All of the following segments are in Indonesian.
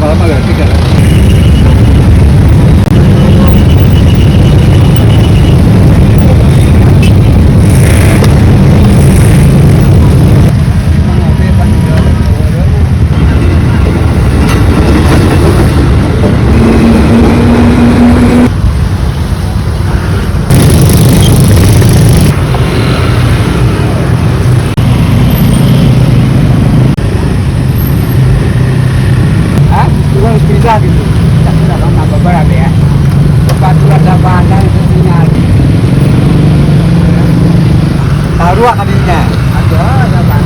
sekolah mah gak tiga. Bisa gitu, kita sudah lama beberapa ya. Kepaturan dan tentunya tahu kalinya. Ada apa?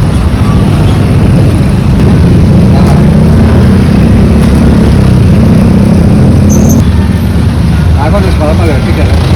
Aku di sekolah mah gak tiga.